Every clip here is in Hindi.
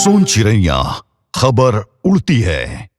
सोन चिड़ैया खबर उड़ती है।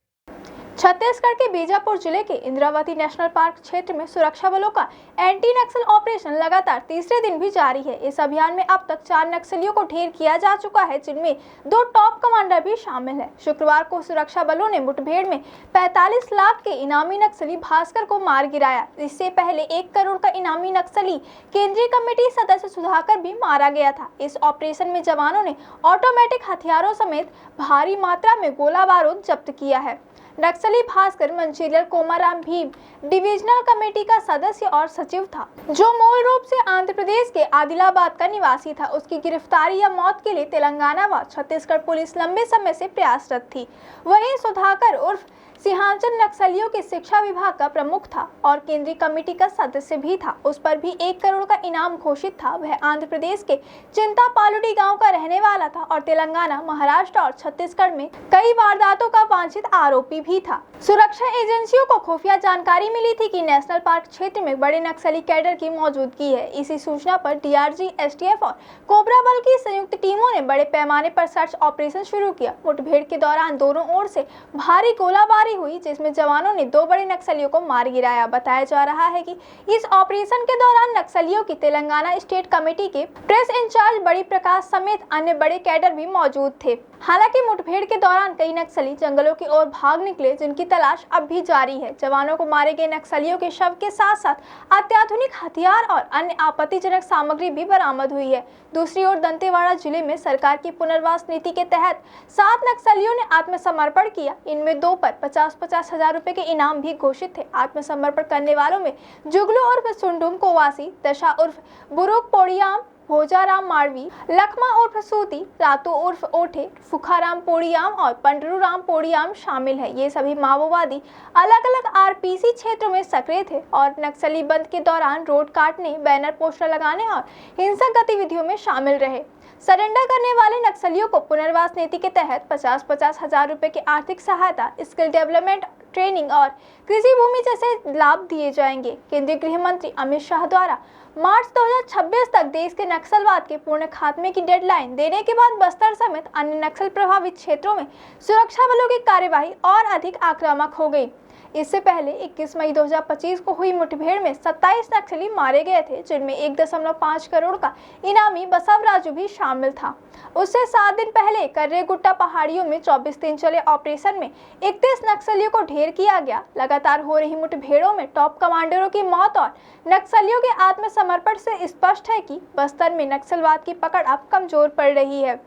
छत्तीसगढ़ के बीजापुर जिले के इंद्रावती नेशनल पार्क क्षेत्र में सुरक्षा बलों का एंटी नक्सल ऑपरेशन लगातार तीसरे दिन भी जारी है। इस अभियान में अब तक 4 नक्सलियों को ढेर किया जा चुका है, जिनमें 2 टॉप कमांडर भी शामिल है। शुक्रवार को सुरक्षा बलों ने मुठभेड़ में 45 लाख के इनामी नक्सली भास्कर को मार गिराया। इससे पहले 1 करोड़ का इनामी नक्सली केंद्रीय कमेटी सदस्य सुधाकर भी मारा गया था। इस ऑपरेशन में जवानों ने ऑटोमेटिक हथियारों समेत भारी मात्रा में गोला बारूद जब्त किया है। नक्सली भास्कर मंचेरियल कोमाराम भीम डिविजनल कमेटी का सदस्य और सचिव था, जो मूल रूप से आंध्र प्रदेश के आदिलाबाद का निवासी था। उसकी गिरफ्तारी या मौत के लिए तेलंगाना व छत्तीसगढ़ पुलिस लंबे समय से प्रयासरत थी। वहीं सुधाकर उर्फ सिंहाचल नक्सलियों के शिक्षा विभाग का प्रमुख था और केंद्रीय कमेटी का सदस्य भी था। उस पर भी 1 करोड़ का इनाम घोषित था। वह आंध्र प्रदेश के चिंतापालुडी गांव का रहने वाला था और तेलंगाना, महाराष्ट्र और छत्तीसगढ़ में कई वारदातों का वांछित आरोपी भी था। सुरक्षा एजेंसियों को खुफिया जानकारी मिली थी कि नेशनल पार्क क्षेत्र में बड़े नक्सली कैडर की मौजूदगी है। इसी सूचना पर डीआरजी, एसटीएफ और कोबरा बल की संयुक्त टीमों ने बड़े पैमाने पर सर्च ऑपरेशन शुरू किया। मुठभेड़ के दौरान दोनों ओर से भारी गोलाबारी हुई, जिसमें जवानों ने 2 बड़े नक्सलियों को मार गिराया। बताया जा रहा है कि इस ऑपरेशन के दौरान नक्सलियों की तेलंगाना स्टेट कमेटी के प्रेस इंचार्ज बड़ी प्रकाश समेत अन्य बड़े कैडर भी मौजूद थे। हालांकि मुठभेड़ के दौरान कई नक्सली जंगलों की ओर भाग निकले, जिनकी तलाश अब भी जारी है। जवानों को मारे गए नक्सलियों के शव के साथ साथ अत्याधुनिक हथियार और अन्य आपत्तिजनक सामग्री भी बरामद हुई है। दूसरी ओर दंतेवाड़ा जिले में सरकार की पुनर्वास नीति के तहत 7 नक्सलियों ने आत्मसमर्पण किया। इनमें 2 पर 50-50 हजार रुपए के इनाम भी घोषित थे। आत्मसमर्पण करने वालों में जुगलू उर्फ सुंडुम कोवासी, दशा उर्फ बुरुक पोड़ियाम, भोजाराम माड़वी, लखमा उर्फ सूती, रातू उर्फ ओठे, फुखाराम पोड़ियाम और पंडरूराम पोड़ियाम शामिल है। ये सभी माओवादी अलग अलग आरपीसी क्षेत्रों में सक्रिय थे और नक्सली बंद के दौरान रोड काटने, बैनर पोस्टर लगाने और हिंसक गतिविधियों में शामिल रहे। सरेंडर करने वाले नक्सलियों को पुनर्वास नीति के तहत 50-50 हजार रुपए की आर्थिक सहायता, स्किल डेवलपमेंट, ट्रेनिंग और कृषि भूमि जैसे लाभ दिए जाएंगे। केंद्रीय गृह मंत्री अमित शाह द्वारा मार्च 2026 तक देश के नक्सलवाद के पूर्ण खात्मे की डेडलाइन देने के बाद बस्तर समेत अन्य नक्सल प्रभावित क्षेत्रों में सुरक्षा बलों की कार्यवाही और अधिक आक्रामक हो गई। इससे पहले 21 मई 2025 को हुई मुठभेड़ में 27 नक्सली मारे गए थे, जिनमें 1.5 करोड़ का इनामी बसवराजू भी शामिल था। उससे 7 दिन पहले कर्रेगुट्टा पहाड़ियों में 24 दिन चले ऑपरेशन में 31 नक्सलियों को ढेर किया गया। लगातार हो रही मुठभेड़ों में टॉप कमांडरों की मौत और नक्सलियों के आत्मसमर्पण से स्पष्ट है कि बस्तर में नक्सलवाद की पकड़ अब कमजोर पड़ रही है।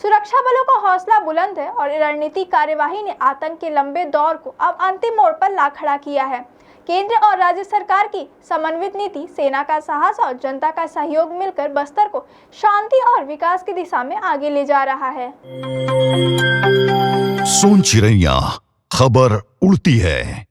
सुरक्षा बलों का हौसला बुलंद है और रणनीतिक कार्यवाही ने आतंक के लंबे दौर को अब अंतिम मोड़ पर ला खड़ा किया है। केंद्र और राज्य सरकार की समन्वित नीति, सेना का साहस और जनता का सहयोग मिलकर बस्तर को शांति और विकास की दिशा में आगे ले जा रहा है। सोन चिड़ैया खबर उड़ती है।